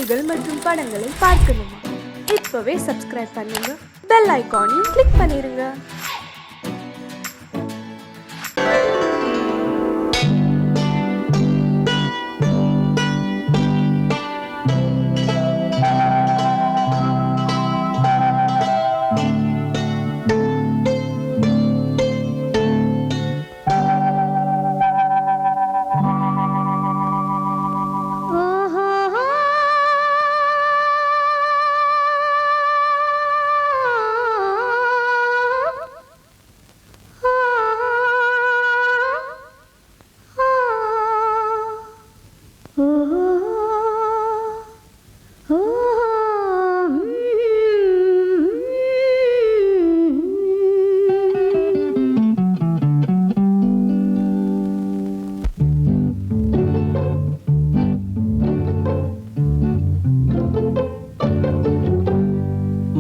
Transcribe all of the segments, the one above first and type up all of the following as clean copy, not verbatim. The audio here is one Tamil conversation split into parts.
செய்திகள் மற்றும் படங்களை பார்க்கணுமா? இப்பவே சப்ஸ்கிரைப் பண்ணுங்க, பெல் ஐகானையும் கிளிக் பண்ணிருங்க.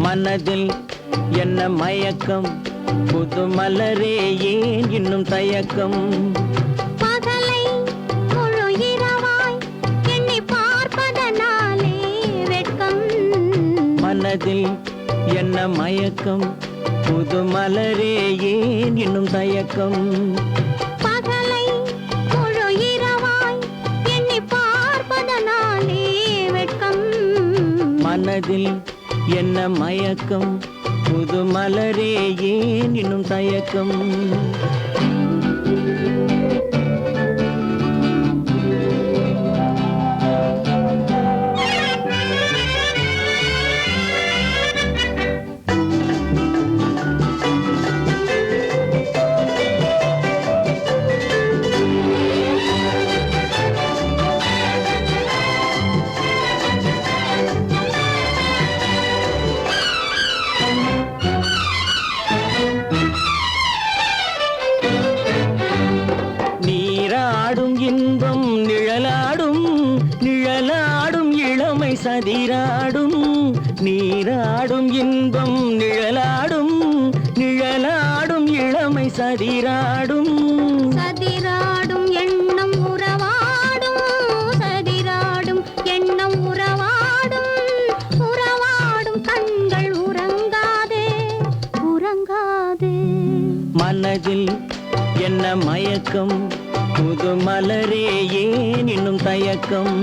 மனதில் என்ன மயக்கம், புது மலரே ஏன் இன்னும் தயக்கம்? பகலை முழு இரவாய் எண்ணி பார்ப்பதனாலே வெட்கம். மனதில் என்ன மயக்கம், புது மலரே ஏன் இன்னும் தயக்கம்? பகலை முழு இரவாய் எண்ணி பார்ப்பதனாலே வெட்கம். மனதில் என்ன மயக்கம், புது மலரே ஏன் இன்னும் தயக்கம்? நீராடும் இன்பம் நிழலாடும், நிழலாடும் இளமை சதிராடும். நீராடும் இன்பம் நிழலாடும், நிழலாடும் இளமை சதிராடும். சதிராடும் எண்ணம் உறவாடும், சதிராடும் எண்ணம் உறவாடும். உறவாடும் கண்கள் உறங்காதே, உறங்காதே. மனதில் என்ன மயக்கம், புது மலரே ஏன் இன்னும் தயக்கம்?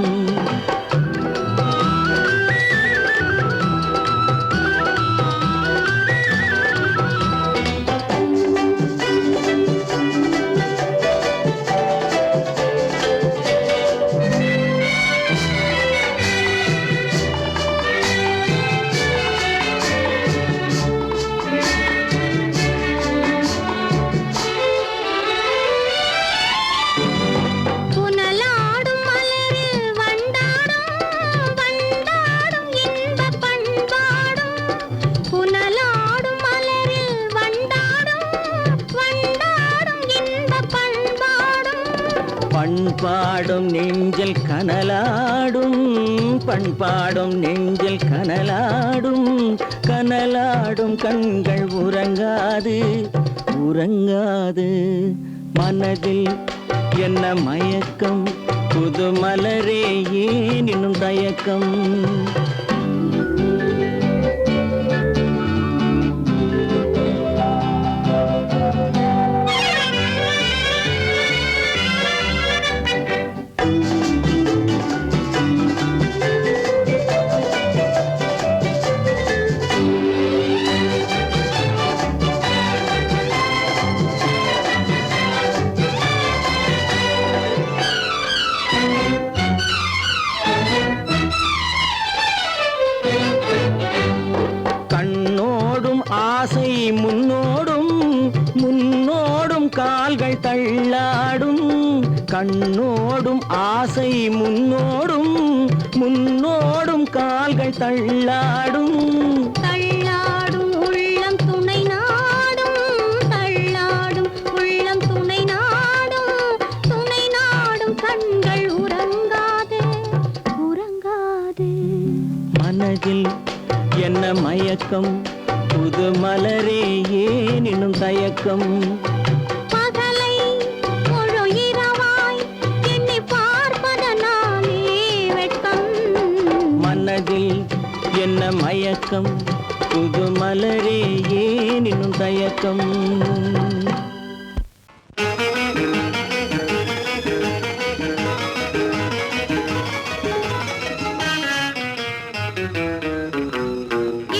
புனலாடும் மலரில் வண்டாடும், வண்டாடும் இன்பப் பண்பாடும். புனலாடும் மலரில் வண்டாடும், வண்டாடும் இன்பப் பண்பாடும். பண்பாடும் நெஞ்சில் கனலாடும், பண்பாடும் நெஞ்சில் கனலாடும். கனலாடும் கண்கள் உறங்காது, உறங்காது. மனதில் என்ன மயக்கம், புது மலரே ஏன் இன்னும் தயக்கம்? கண்ணோடும் ஆசை முன்னோடும், முன்னோடும் கால்கள் தள்ளாடும். கண்ணோடும் ஆசை முன்னோடும், முன்னோடும் கால்கள் தள்ளாடும். தள்ளாடும் உள்ளம் துணை நாடும், தள்ளாடும் உள்ளம் துணை நாடும். துணை நாடும் கண்கள் உறங்காதே, உறங்காதே. மனதில் என்ன மயக்கம், புது மலரே ஏன் இன்னும் தயக்கம்? பகலை முழு இரவாய் எண்ணி பார்ப்பதனாலே வெட்கம். மனதில் என்ன மயக்கம் புது மலரே ஏன் இன்னும் தயக்கம்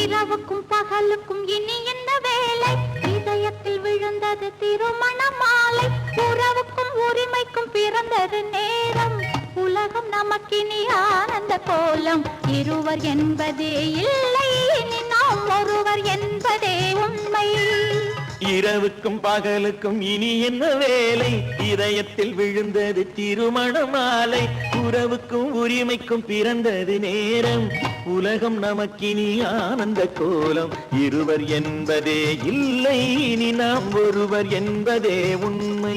இரவுக்கும் பகலுக்கும் இனி என்ன வேலை இதயத்தில் விழுந்தது திருமண மாலை உறவுக்கும் உரிமைக்கும் பிறந்தது நேரம் உலகம் நமக்கினி ஆனந்த கோலம் இருவர் என்பதே இல்லை இனி நாம் ஒருவர் என்பதே உண்மை இரவுக்கும் பகலுக்கும் இனி என்ன வேலை இதயத்தில் விழுந்தது திருமண மாலை உறவுக்கும் உரிமைக்கும் பிறந்தது நேரம் உலகம் நமக்கினி ஆனந்த கோலம் இருவர் என்பதே இல்லை இனி நாம் ஒருவர் என்பதே உண்மை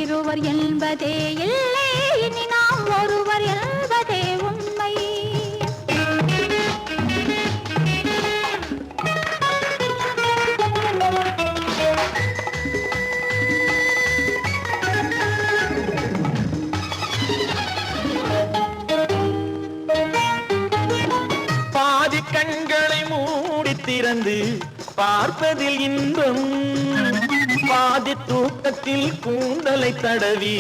இருவர் என்பதே இல்லை இனி நாம் ஒருவர் என்பதே உண்மை பாதி கண்களை மூடி திறந்து பார்ப்பதில் இன்பம் பாதி தூக்கத்தில் கூந்தலை தடவி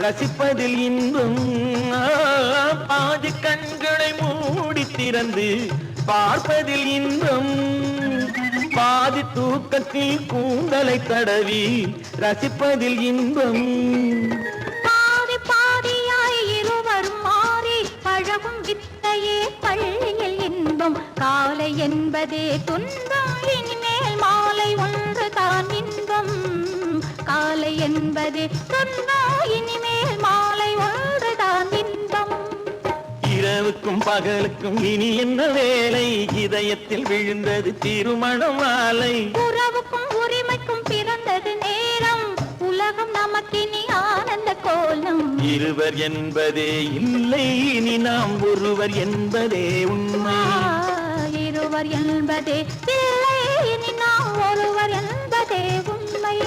ரசிப்பதில் இன்பம் பாதி கண்களை மூடி திறந்து பார்ப்பதில் இன்பம் பாதி தூக்கத்தில் கூந்தலை தடவி ரசிப்பதில் இன்பம் பாதி பாதியாய் இருவரும் மாறி பழகும் வித்தையே பள்ளியில் இன்பம் காலை என்பதே துன்பம் இனிமேல் மாலை ஒன்று தான் இன்பம் காலை என்பதே துன்பம் இனிமேல் மாலை ஒன்று தான் இன்பம் இரவுக்கும் பகலுக்கும் இனி என்ன வேலை இதயத்தில் விழுந்தது திருமண மாலை உறவுக்கும் உரிமைக்கும் பிறந்தது நேரம் உலகம் நமக்கினி ஆனந்த கோலம் இருவர் என்பதே இல்லை இனி நாம் ஒருவர் என்பதே உண்மை இருவர் என்பதே இல்லை இனி நாம் ஒருவர் என்பதே உண்மை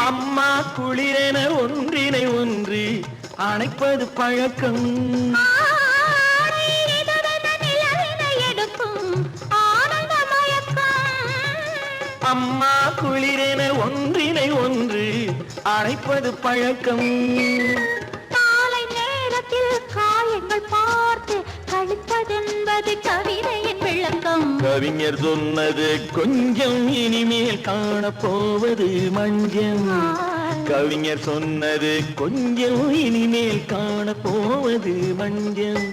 அம்மா குளிரென ஒன்றினை ஒன்று அணைப்பது பழக்கம் அம்மா குளிரென ஒன்றினை ஒன்று அணைப்பது பழக்கம் காலை நேரத்தில் காயங்கள் பார்த்து கழிப்பதென்பது கவிதையின் விளக்கம் கவிஞர் சொன்னது கொஞ்சம் இனிமேல் காணப்போவது மஞ்சம் கவிஞர் சொன்னது கொஞ்சம் இனிமேல் காணப்போவது மஞ்சம்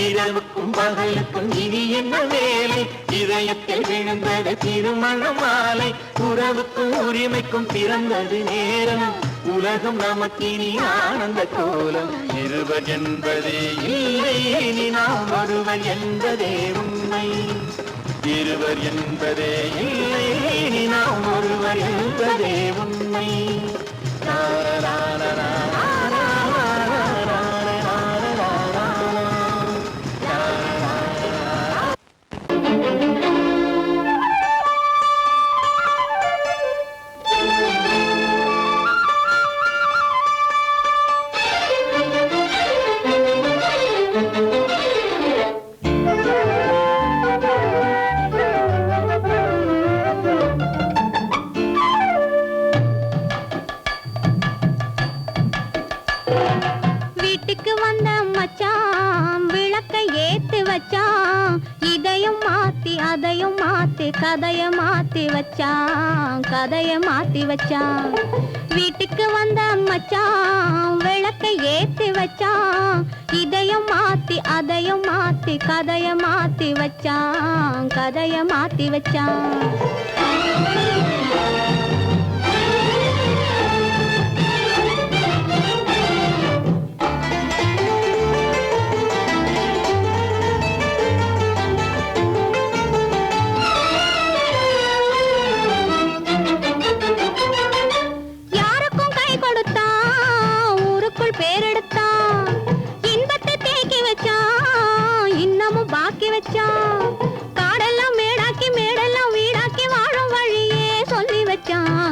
இரவுக்கும் பகலுக்கும் இனி என்ன வேலை இதயத்தில் விழுந்தது திருமண மாலை உறவுக்கும் உரிமைக்கும் பிறந்தது நேரம் உலகம் நமக்கினி ஆனந்த கோலம் இருவர் என்பதே இல்லை இனி நாம் ஒருவர் என்பதே உண்மை இருவர் என்பதே இல்லை இனி நாம் ஒருவர் என்பதே உண்மை வீட்டுக்கு வந்த மச்சான் விளக்கை ஏத்தி வச்சான் இதையும் மாத்தி அதையும் மாத்தி கதைய மாத்தி வச்சான் வீட்டுக்கு வந்த மச்சான் விளக்கை ஏத்தி வச்சான் இதையும் மாத்தி அதையும் மாத்தி கதைய மாத்தி வச்சான்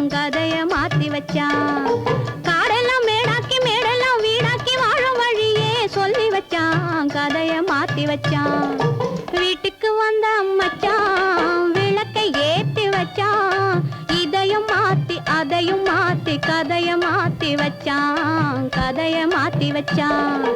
வச்சான் கதைய மாத்தி வச்சான் காடெல்லாம் மேடாக்கி மேடெல்லாம் வீடாக்கி வாழும் வழியே சொல்லி வச்சான் கதைய மாத்தி வச்சான் வீட்டுக்கு வந்த மச்சான் விளக்கை ஏத்தி வச்சான் இதையும் மாத்தி அதையும் மாத்தி கதைய மாத்தி வச்சான் கதைய மாத்தி வச்சான்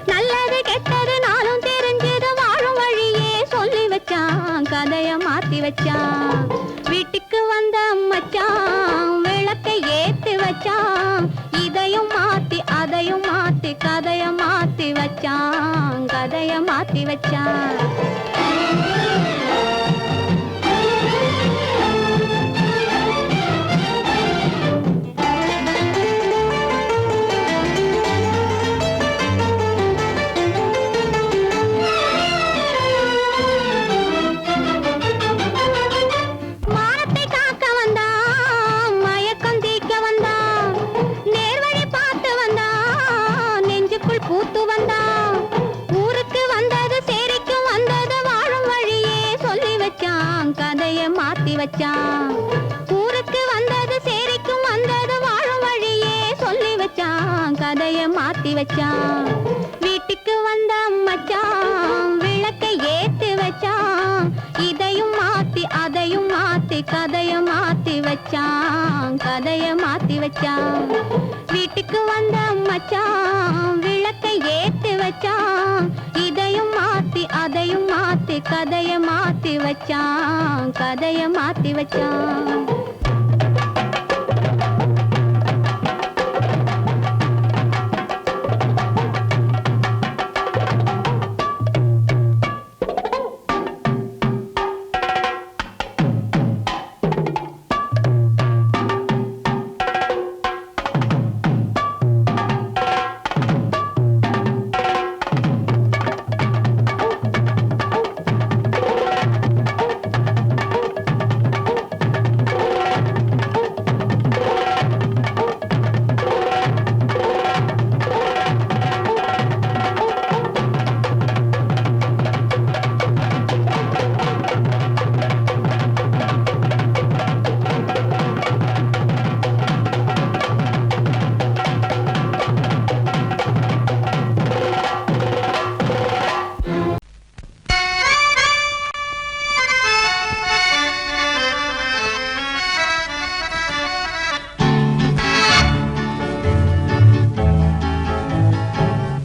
நல்லது கெட்டது நாளும் தெரிஞ்சது வாழும் வழியே சொல்லி வச்சான் கதைய மாத்தி வச்சான் வீட்டுக்கு வந்த மச்சான் விளக்கை ஏத்தி வச்சான் இதையும் மாத்தி அதையும் மாத்தி கதைய மாத்தி வச்சான் கதைய மாத்தி வச்சான் பூத்து வந்தான் ஊருக்கு வந்தது சேரிக்கு வந்தது வாழும் வழியே சொல்லி வச்சான் கதைய மாத்தி வச்சான் ஊருக்கு வந்தது சேரிக்கும் வந்தது வாழும் வழியே சொல்லி வச்சான் கதைய மாத்தி வச்சான் வீட்டுக்கு வந்த மச்சான் விளக்கை ஏத்தி வச்சான் இதையும் மாத்தி அதையும் மாத்தி கதைய மாத்தி வச்சான் கதைய மாத்தி வச்சான் வீட்டுக்கு வந்த மச்சான் விளக்கை ஏத்தி வச்சான் இதையும் மாத்தி அதையும் மாத்தி கதைய மாத்தி வச்சான் கதைய மாத்தி வச்சான்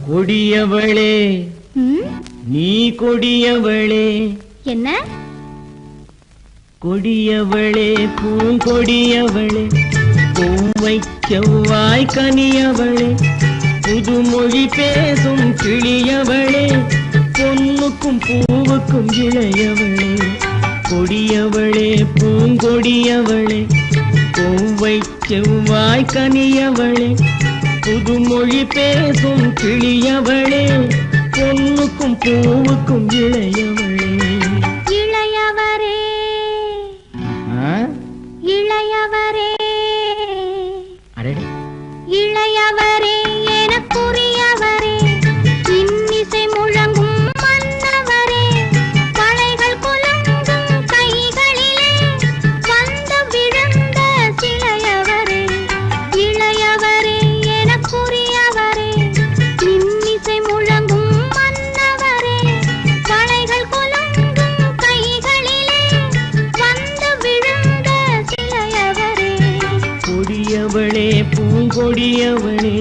கொடியவளே நீ கொடியவளே என்ன கொடியவளே பூங்கொடியவளே பூவை செவ்வாய் கனியவளே புதுமொழி பேசும் கிளியவளே பொன்னுக்கும் பூவுக்கும் இளையவளே கொடியவளே பூங்கொடியவளே பூவை செவ்வாய் கனியவளே புதுமொழி பேசும் கிளியவளே பொன்னுக்கும் பூவுக்கும் இளையவளே இளையவரே இளையவரே இளையவரே எனக்குரியவரே இன்னிசை முழங்கும் மன்னவரே கலைகள் குலங்கும் கைகளிலே வந்து விழுந்த சிலையவரே இளையவரே எனக்குரியவரே இன்னிசை முழங்கும் மன்னவரே கலைகள் குலங்கும் கைகளிலே வந்து விழுந்த சிலையவரே கொடியவளே பூங்கொடியவளே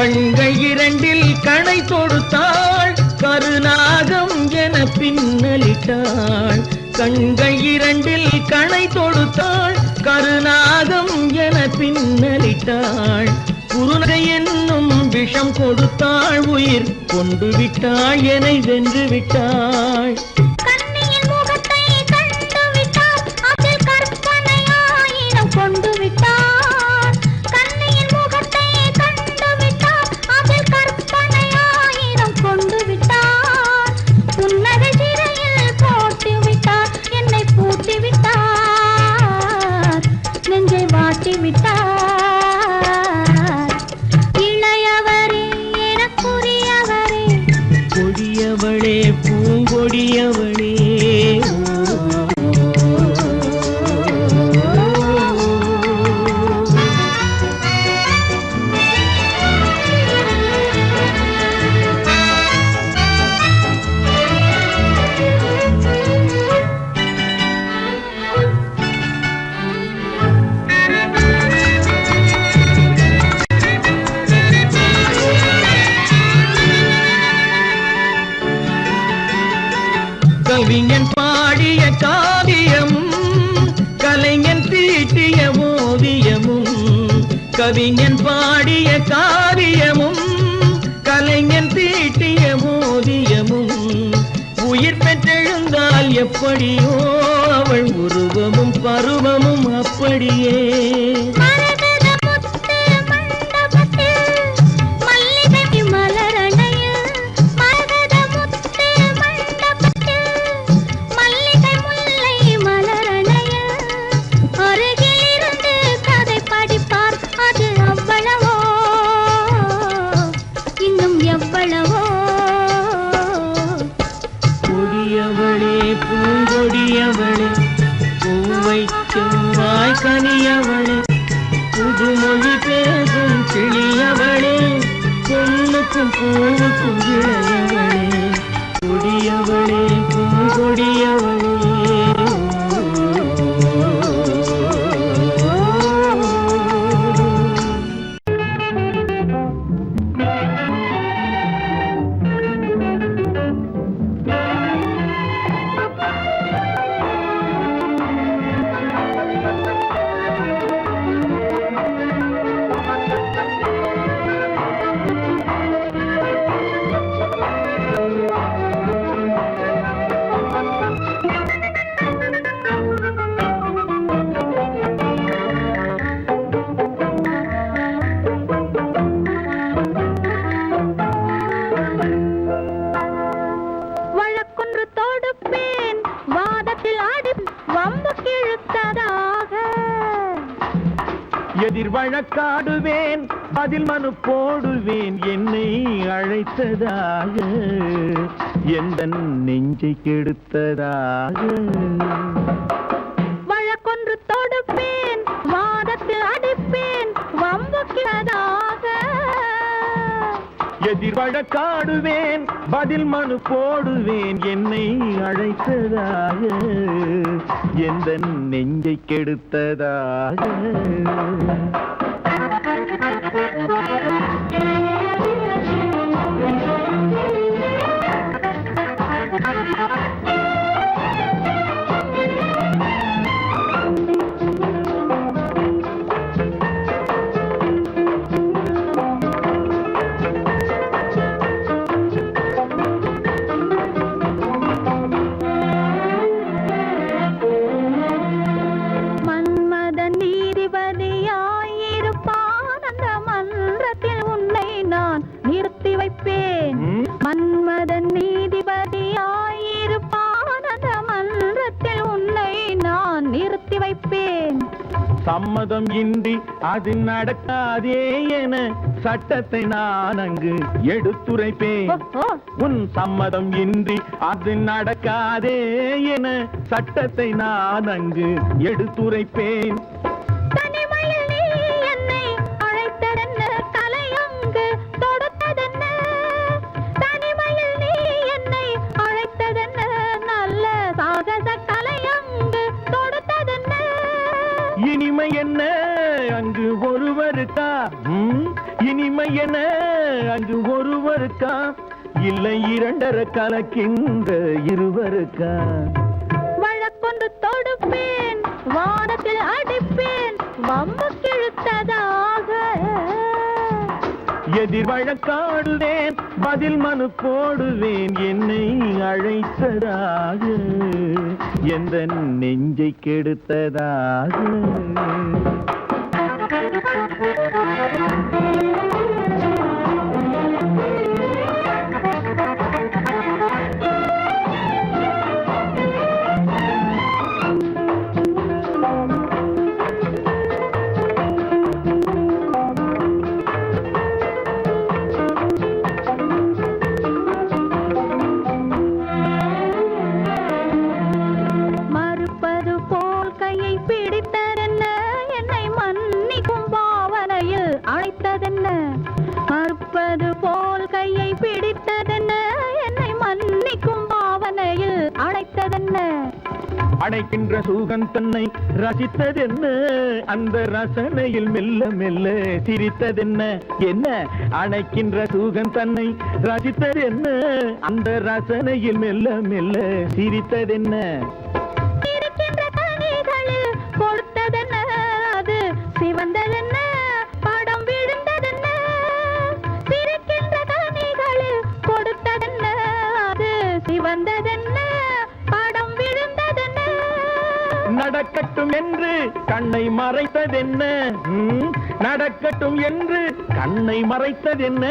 கண்கள் இரண்டில் கணை தொடுத்தாள் கருநாகம் என பின்னலிட்டாள் கண்கள் இரண்டில் கணை தொடுத்தாள் கருநாகம் என பின்னலிட்டாள் குருநகை என்னும் விஷம் கொடுத்தாள் உயிர் கொண்டு விட்டாள் என்னை வென்று விட்டாள் கண்ணியின் முகத்தை கண்டு விட்டார் அதில் கற்பனை ஆயிரம் கொண்டு விட்டார் கண்ணியின் முகத்தை கண்டு விட்டார் அதில் கற்பனை ஆயிரம் கொண்டு விட்டார் புன்னகை சிறையில் போட்டு விட்டார் என்னை பூட்டி விட்டார் நெஞ்சை வாட்டி விட்டார் இளையவரே எனக்குரியவரே கொடியவளே பூங்கொடியவளே கவிஞன் பாடிய காவியமும் கலைஞன் தீட்டிய ஓவியமும் கவிஞன் பாடிய காவியமும் கலைஞன் தீட்டிய ஓவியமும் உயிர் பெற்றெழுந்தால் எப்படியோ அவள் உருவமும் பருவமும் அப்படியே மரகத முத்து மண்டபத்தில் மல்லிகை மலரணையில் மரகத முத்து மண்டபத்தில் மல்லிகை முல்லை மலரணையில் அருகில் இருந்து கதை படிப்பார் அது அவ்வளவோ இன்னும் எவ்வளவோ கொடியவளே பூங்கொடியவளே பூவை செவ்வாய் கனியவளே புதுமொழி பேசும் கிளியவளே பொண்ணுக்கும் பூவுக்கும் இளையவளே கொடியவளே பூங்கொடியவளே வழக்கொன்று தொடுப்பேன் வாதத்தில் ஆடி வம்பு கிழுத்ததாக எதிர் வழக்காடுவேன் அதில் மனு போடுவேன் என்னை அழைத்ததாக எந்த நெஞ்சை கெடுத்ததாக வழக்கொன்று தொடுப்பேன் வாதத்தில் அடிப்பேன் வம்பு கிழதாக எதிர் வழக்காடுவேன் பதில் மனு போடுவேன் என்னை அழைத்ததாக எந்த நெஞ்சை கெடுத்ததாக மன்மதன் நீதிபதியாயிருப்பான் அந்த மன்றத்தில் உன்னை நான் நிறுத்தி வைப்பேன் மன்மதன் நீதிபதியாயிருப்பான் அந்த மன்றத்தில் உன்னை நான் நிறுத்தி வைப்பேன் சம்மதம் இன்றி அது நடக்காதே என சட்டத்தை நான் அங்கு எடுத்துரைப்பேன் உன் சம்மதம் இன்றி அது நடக்காதே என சட்டத்தை நான் அங்கு எடுத்துரைப்பேன் தனிமையில் நீ என்னை அழைத்ததென்ன தலையங்கு தொடுத்ததென்ன தனிமையில் நீ என்னை அழைத்ததென்ன நல்ல சாகச தலையங்கு தொடுத்ததென்ன இனிமை என்ன அங்கு ஒருவருக்கா இனிமை என அங்கு ஒருவருக்கா, இல்லை இரண்டரை கலக்கின்ற இருவருக்கா? வழக்கொண்டு தொடுப்பேன், வானத்தில் அடிப்பேன், வம்பு கிழுத்ததாக. எதிர் வழக்காடுவேன், பதில் மனு போடுவேன், என்னை அழைத்ததாக, எந்த நெஞ்சை கெடுத்ததாக. மறுப்பது போல் கையை பிடித்ததென்ன, என்னை மன்னிக்கும் பாவனையில் அழைத்ததென்ன. மறுப்பது போல் கையை பிடித்ததென்ன, என்னை மன்னிக்கும் பாவனையில் அழைத்ததென்ன. அடைக்கின்ற சுகம் தன்னை ரசித்ததென்ன, அந்த ரசனையில் மெல்ல மெல்ல சிரித்ததென்ன. என்ன அணைக்கின்ற சுகம் தன்னை ரசித்ததென்ன, அந்த ரசனையில் மெல்ல மெல்ல சிரித்ததென்ன. இருக்கின்ற கனிகளில் கொடுத்ததென்ன, அது சிவந்ததென்ன, படம் விழுந்ததென்ன. இருக்கின்ற கனிகளில் கொடுத்ததென்ன, அது சிவந்ததென்ன, படம் விழுந்ததென்ன. நடக்கட்டும் என்று கண்ணை மறைத்ததென்ன, நடக்கட்டும் என்று கண்ணை மறைத்ததென்ன,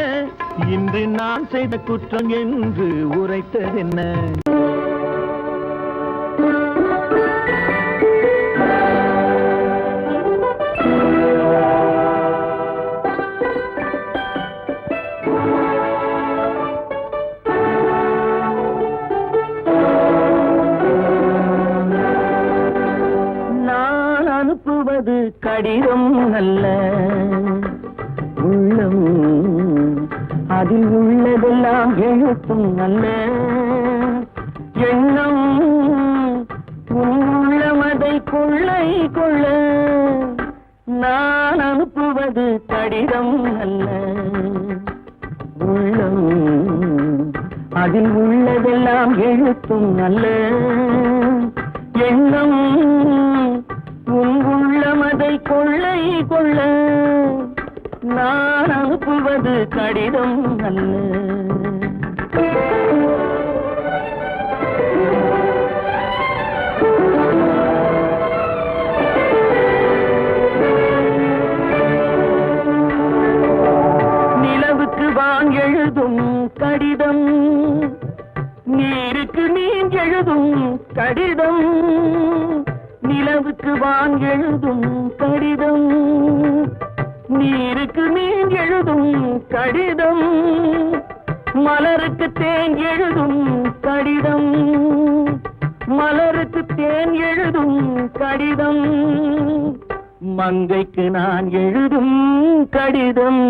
இன்று நான் செய்த குற்றம் என்று உரைத்ததென்ன. நான் அனுப்புவது கடிதம் அல்ல, உள்ளம் அதில் உள்ளதெல்லாம் எழுத்தும் அல்ல. எண்ணம் உள்ளமதை கொள்ளை கொள்ள. நான் அனுப்புவது கடிதம் அல்ல, உள்ளம் அதில் உள்ளதெல்லாம் எழுத்தும் அல்ல. எண்ணம் உள்ளமதை கொள்ளை கொள்ள. நான் அனுப்புவது கடிதம் அல்ல. நிலவுக்கு வான் எழுதும் கடிதம், நீருக்கு நீர் எழுதும் கடிதம். நிலவுக்கு வான் எழுதும் கடிதம், நீருக்கு நீர் எழுதும் கடிதம். மலருக்கு தேன் எழுதும் கடிதம், மலருக்கு தேன் எழுதும் கடிதம். மங்கைக்கு நான் எழுதும் கடிதம்,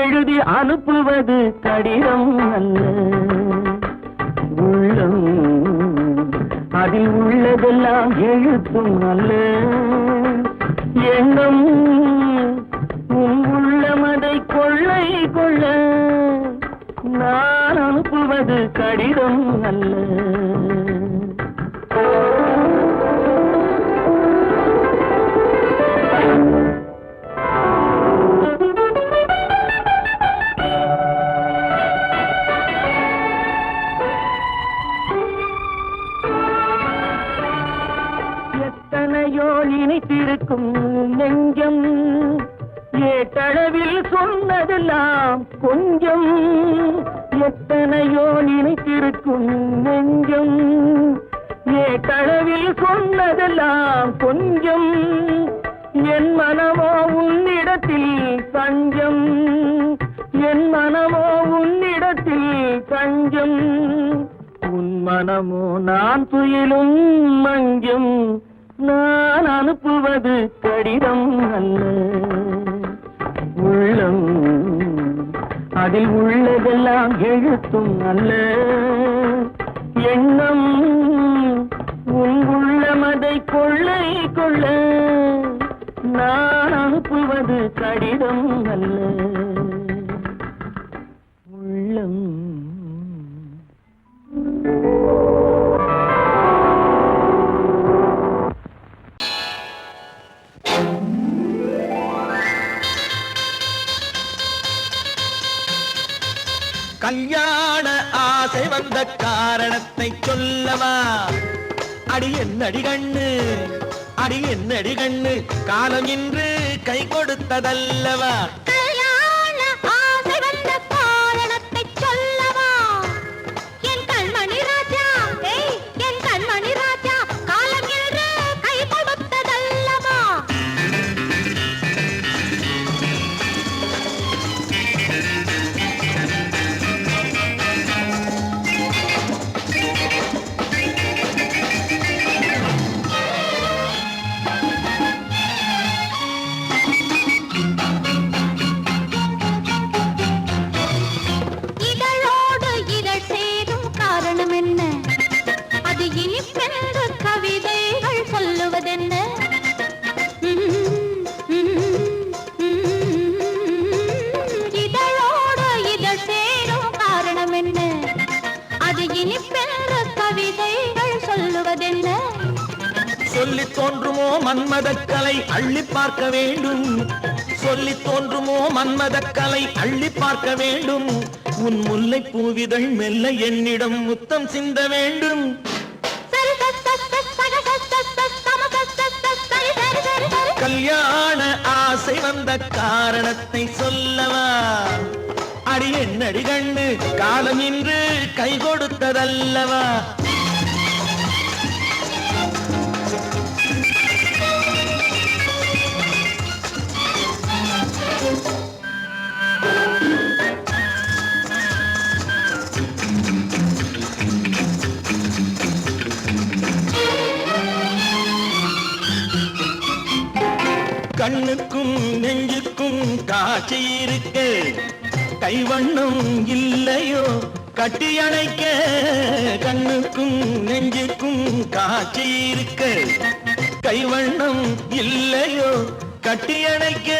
எழுதி அனுப்புவது கடிதம் அல்ல. உள்ளம் அதில் உள்ளதெல்லாம் எழுத்தும் அல்ல. எண்ணம் உள்ளமதை கொள்ளை கொள்ள. நான் அனுப்புவது கடிதம் அல்ல. எத்தனையோ நினைத்திருக்கும் நெஞ்சம், ஏட்டளவில் சொன்னதெல்லாம் கொஞ்சம். எத்தனையோ நினைத்திருக்கும் நெஞ்சம், ஏட்டளவில் சொன்னதெல்லாம் கொஞ்சம். என் மனமோ உன்னிடத்தில் தஞ்சம், என் மனமோ உன்னிடத்தில் தஞ்சம். உன் மனமோ நான் துயிலும் மஞ்சம். நான் அனுப்புவது கடிதம் அல்ல. உள்ளம் அதில் உள்ளதெல்லாம் எழுத்தும் அல்ல. எண்ணம் உள்ளமதை கொள்ளை கொள்ள. நான் அனுப்புவது கடிதம் அல்ல. கல்யாண ஆசை வந்த காரணத்தை சொல்லவா? அடி என்னடி கண்ணு, அடி என்னடி கண்ணு, காலம் இன்று கை கொடுத்ததல்லவா? கல்யாண ஆசை வந்த காரணத்தை சொல்லவா? என் கண்மணி ராஜா, என் கண்மணி ராஜா, காலம் என்று கை கொடுத்ததல்லவா? இதழோடு இதழ் சேரும் காரணம் என்ன? அது இனிப்பென்று கவிதைகள் சொல்லுவதென்ன? இதழோடு இதழ் சேரும் காரணம் என்ன? அது இனிப்பென்று கவிதைகள் சொல்லுவதென்ன? சொல்லி தோன்றுமோ மன்மதக்கலை அள்ளி பார்க்க வேண்டும், சொல்லி தோன்றுமோ மன்மதக்கலை அள்ளி பார்க்க வேண்டும். உன் முல்லை பூவிதழ் மெல்ல என்னிடம் முத்தம் சிந்த வேண்டும். கல்யாண ஆசை வந்த காரணத்தை சொல்லவா? அடி என்னடி கண்ணு, காலம் இன்று கை கொடுத்ததல்லவா? கண்ணுக்கும் நெஞ்சுக்கும் காட்சி இருக்க, கைவண்ணம் இல்லையோ கட்டி அணைக்க? கண்ணுக்கும் நெஞ்சுக்கும் காட்சி இருக்க, கைவண்ணம் இல்லையோ கட்டி அணைக்க?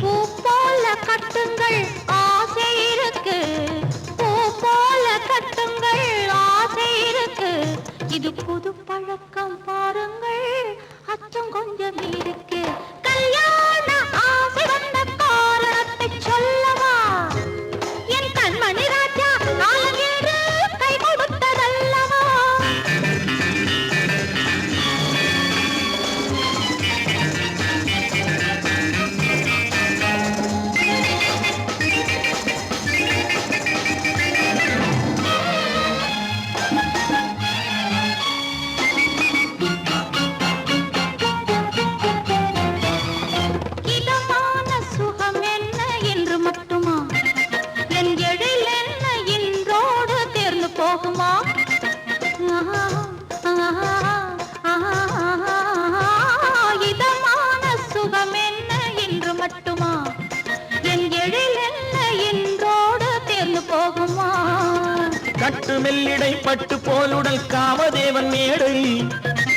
பூ போல கட்டுங்கள் ஆசை இருக்கு, பூ போல கட்டுங்கள் ஆசை இருக்கு. இது புது பழக்கம் பாருங்கள், அச்சம் கொஞ்சம் இருக்கு. கல்யாண ஆசை வந்த காரணத்தை சொல்லவா? என் கண்மணி ராஜா, காலம் என்று கை கொடுத்ததல்லவா? இதமான சுகம் என்ன என்று மட்டுமா? என் எழில் என்ன இன்றோடு தேர்ந்து போகுமா? இதமான சுகம் என்ன என்று மட்டுமா? என் எழில் என்ன இன்றோடு தேர்ந்து போகுமா? கட்டு மெல்லிடை பட்டு போலுடல் காமதேவன் மேடை,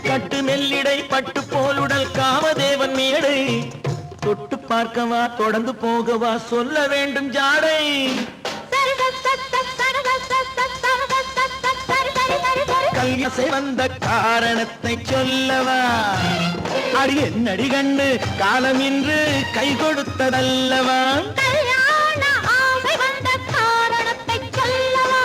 கட்டு மெல்லிடை பட்டு போலுடல் காமதேவன் மேடை. தொட்டு பார்க்கவா தொடர்ந்து போகவா சொல்ல வேண்டும் ஜாடை? கல்யாசை வந்த காரணத்தை சொல்லவா? அடி என்னடி கண்டு, காலம் இன்று கை கொடுத்ததல்லவா? கல்யாண ஆசை வந்த காரணத்தை சொல்லவா?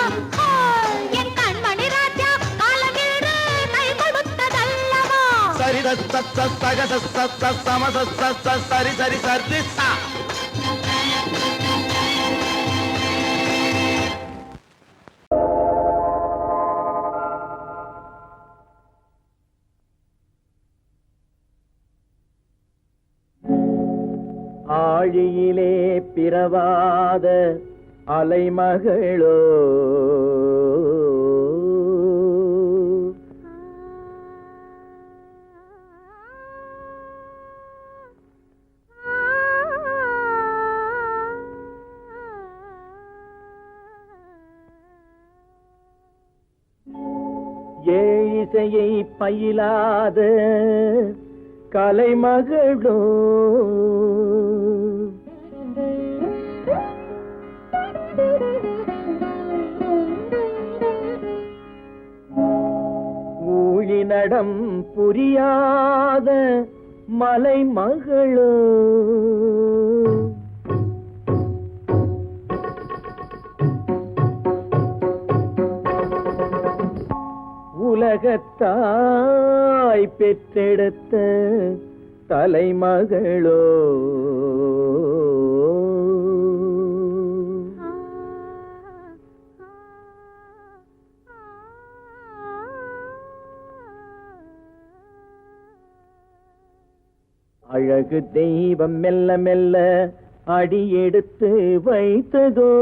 என் கண்மணி ராஜா, காலம் என்று கை கொடுத்ததல்லவா? சரி சக சம சரி சரி சரி சா. ஆழியிலே பிறவாத அலைமகளோ, ஏழிசையை பயிலாத கலைமகளோ, ஊழிநடம் புரியாத மலைமகளோ, உலகத்தாய் பெற்றெடுத்த தலைமகளோ அழகு தெய்வம் மெல்ல மெல்ல அடியெடுத்து வைத்ததோ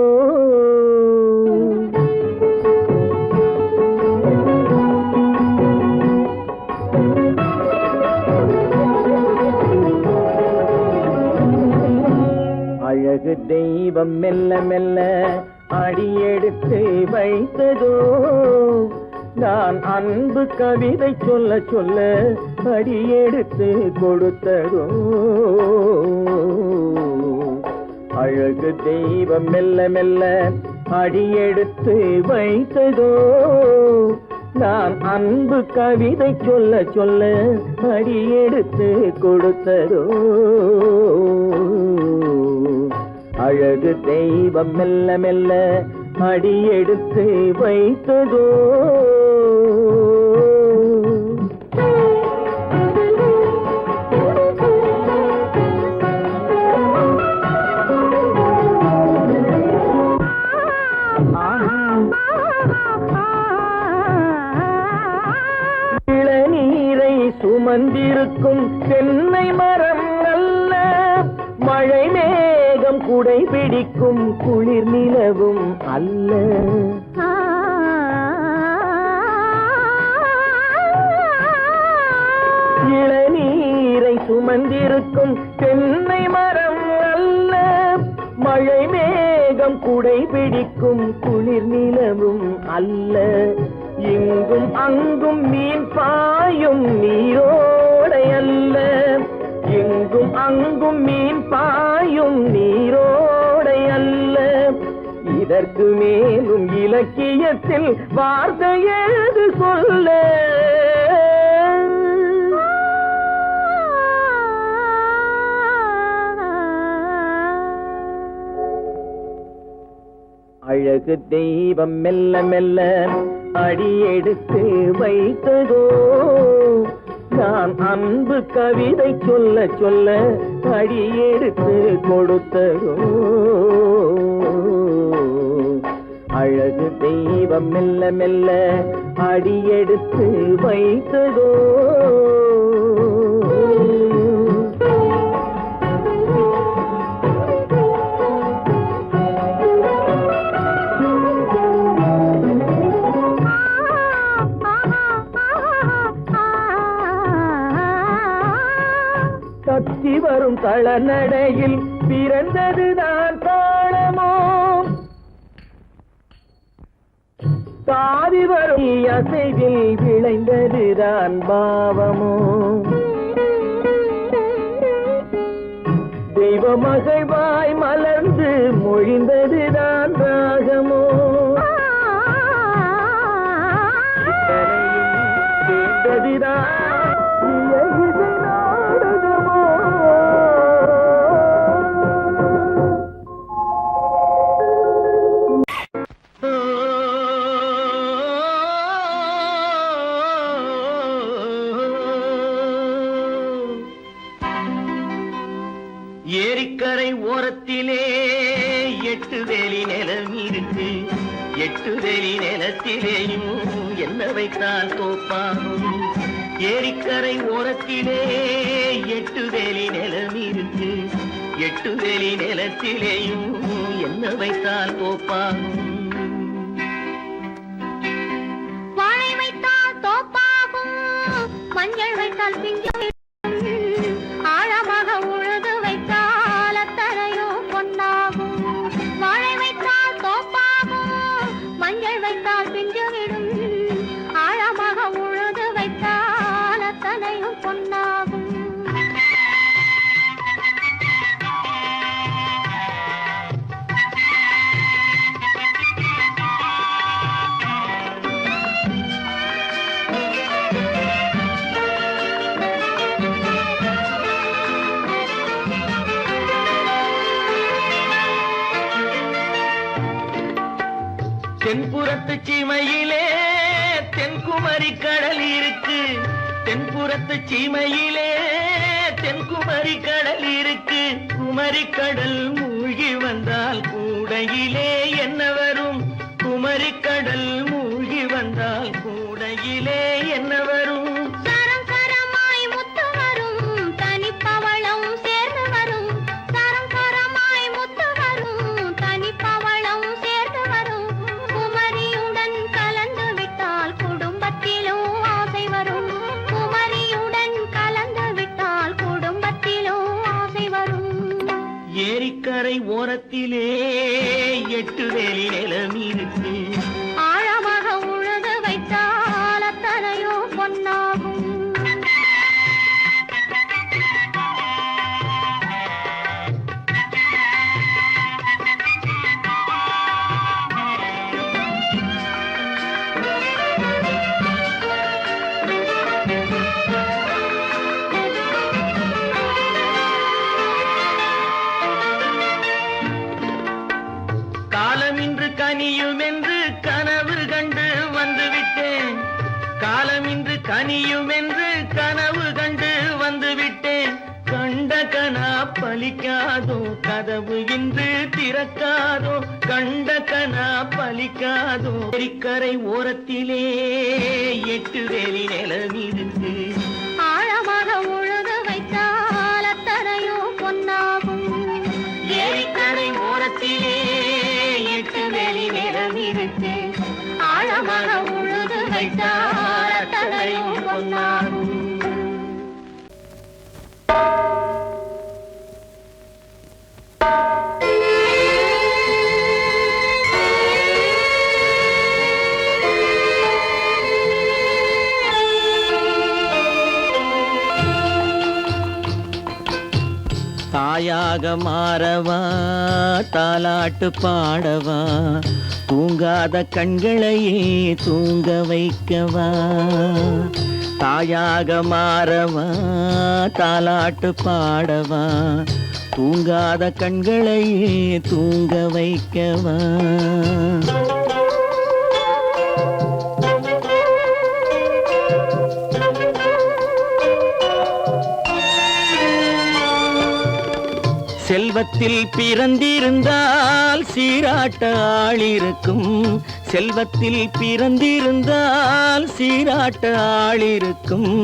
அழகு தெய்வம் மெல்ல மெல்ல அடியெடுத்து வைத்ததோ நான் அன்பு கவிதை சொல்ல சொல்ல அடியெடுத்து கொடுத்ததோ அழகு தெய்வம் மெல்ல மெல்ல அடியெடுத்து வைத்ததோ நான் அன்பு கவிதை சொல்ல சொல்ல அடியெடுத்து கொடுத்ததோ அழகு தெய்வம் மெல்ல மெல்ல அடியெடுத்து வைத்ததோ இளநீரை சுமந்திருக்கும் தென்னை மரம் அல்ல மழை மேகம் குடை பிடிக்கும் குளிர் நிலவும் அல்ல இளநீரை சுமந்திருக்கும் தென்னை மரம் அல்ல மழை மேகம் குடை பிடிக்கும் குளிர் நிலவும் அல்ல இங்கும் அங்கும் மீன் பாயும் நீரோடை அல்ல இங்கும் அங்கும் மீன் பாயும் நீரோடை அல்ல இதற்கு மேலும் இலக்கியத்தில் வார்த்தை ஏது சொல்ல அழகு தெய்வம் மெல்ல மெல்ல அடியெடுத்து வைத்ததோ நான் அன்பு கவிதை சொல்ல சொல்ல அடியெடுத்து கொடுத்ததோ அழகு தெய்வம் மெல்ல மெல்ல அடியெடுத்து வைத்ததோ தத்தி வரும் தளநடையில் பிறந்ததுதான் தாளமோ தாவி வரும் அசைவில் விளைந்ததுதான் பாவமோ தெய்வ மகிழ்வாய் மலர்ந்து மொழிந்ததுதான் ராகமோ கேட்டதுதான் ஏரிக்கரை ஓரத்திலே 8 வேலி நிலம் இருக்கு 8 வேலி நிலத்திலேயும் என்ன வைத்தால் தோப்பாகும் ஏரிக்கரை ஓரத்திலே 8 வேலி நிலம் இருக்கு 8 வேலி நிலத்திலேயும் என்ன வைத்தால் தோப்பாகும் வாழை வைத்தால் தோப்பாகும் மஞ்சள் வைத்தால் பிஞ்சு ஆழமாக உழுது வைத்தால் அத்தனையோ பொன்னாகும் வாழை வைத்தால் தோப்பாகும் மஞ்சள் வைத்தால் பிஞ்சுவிடும் ஆழமாக உழுது வைத்தால் அத்தனையோ பொன்னாகும் தென்புறத்து சீமையிலே தென்குமரி கடல் இருக்கு, தென்புறத்து சீமையிலே தென்குமரி கடல் இருக்கு. குமரி கடல் மூழ்கி வந்தால் கூடையிலே என்ன வரும்? குமரி கடல் மூழ்கி வந்தால் கூடையிலே என்ன வரும்? சரம் சரமாய் முத்து வரும், தனிப்பவளம் சேர்ந்து வரும். சரம் சரமாய் முத்து வரும், தனிப்பவளம் சேர்ந்து வரும். குமரியுடன் கலந்து விட்டால் குடும்பத்திலும் ஆசை வரும். குமரியுடன் கலந்து விட்டால் குடும்பத்திலும் ஆசை வரும். ஏரிக்கரை ஓரத்திலே 8 வேலி நிலம் இருக்கு. ஆழமாக உழுது வைத்தால் அத்தனையோ பொன்னாகும். காலமின்று கனியும் என்று கனவு கண்டு வந்துவிட்டேன். காலமின்று கனியும் என்று கனவு கண்டு வந்துவிட்டேன். கண்ட கனா பலிக்காதோ, கதவு இன்று திறக்காதோ. கண்ட கனா பலிக்காதோ. ஏரிக்கரை ஓரத்திலே 8 வேலி நிலம் இருக்கு. ஆழமாக உழுது வைத்தால் அத்தனையோ பொன்னாகும். ஏரிக்கரை ஓரத்திலே 8 வேலி நிலம் இருக்கு. ஆழமாக உழுது வைத்தால் அத்தனையோ பொன்னாகும். தாயாக மாறவா, தாலாட்டு பாடவா, தூங்காத கண்களையே தூங்க வைக்கவா. தாயாக மாறவா, தாலாட்டு பாடவா, தூங்காத கண்களையே தூங்க வைக்கவா. செல்வத்தில் பிறந்திருந்தால் சீராட்ட ஆள் இருக்கும். செல்வத்தில் பிறந்திருந்தால் சீராட்ட ஆள் இருக்கும்.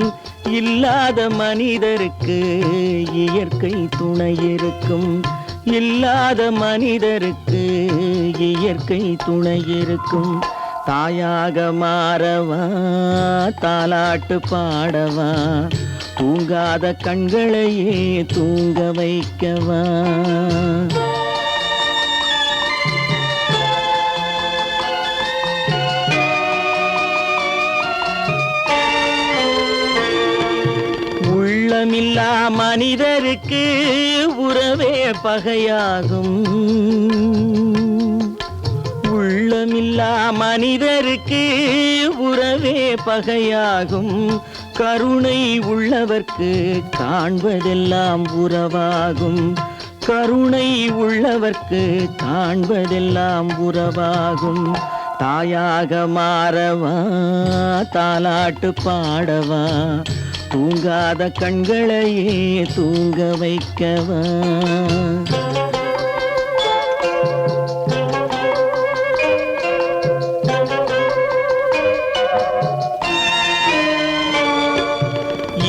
இல்லாத மனிதருக்கு இயற்கை துணை இருக்கும். இல்லாத மனிதருக்கு இயற்கை துணை இருக்கும். தாயாக மாறவா, தாலாட்டு பாடவா, தூங்காத கண்களையே தூங்க வைக்கவா. உள்ளமில்லா மனிதருக்கு உறவே பகையாகும். உள்ளமில்லா மனிதருக்கு உறவே பகையாகும். கருணை உள்ளவர்க்கு காண்பதெல்லாம் உறவாகும். கருணை உள்ளவர்க்கு காண்பதெல்லாம் உறவாகும். தாயாக மாறவா, தாலாட்டு பாடவா, தூங்காத கண்களையே தூங்க வைக்கவா.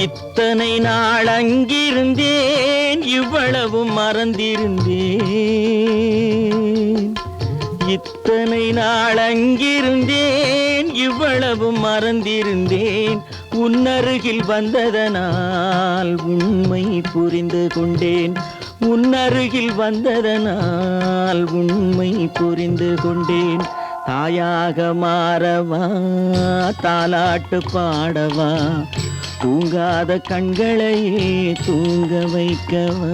இத்தனை நாள் அங்கிருந்தேன், இவ்வளவு மறந்திருந்தேன். இத்தனை நாள் அங்கிருந்தேன், இவ்வளவு மறந்திருந்தேன். உன்னருகில் வந்ததனால் உண்மை புரிந்து கொண்டேன். உன்னருகில் வந்ததனால் உண்மை புரிந்து கொண்டேன். தாயாக மாறவா, தாலாட்டு பாடவா, தூங்காத கண்களையே தூங்க வைக்கவா.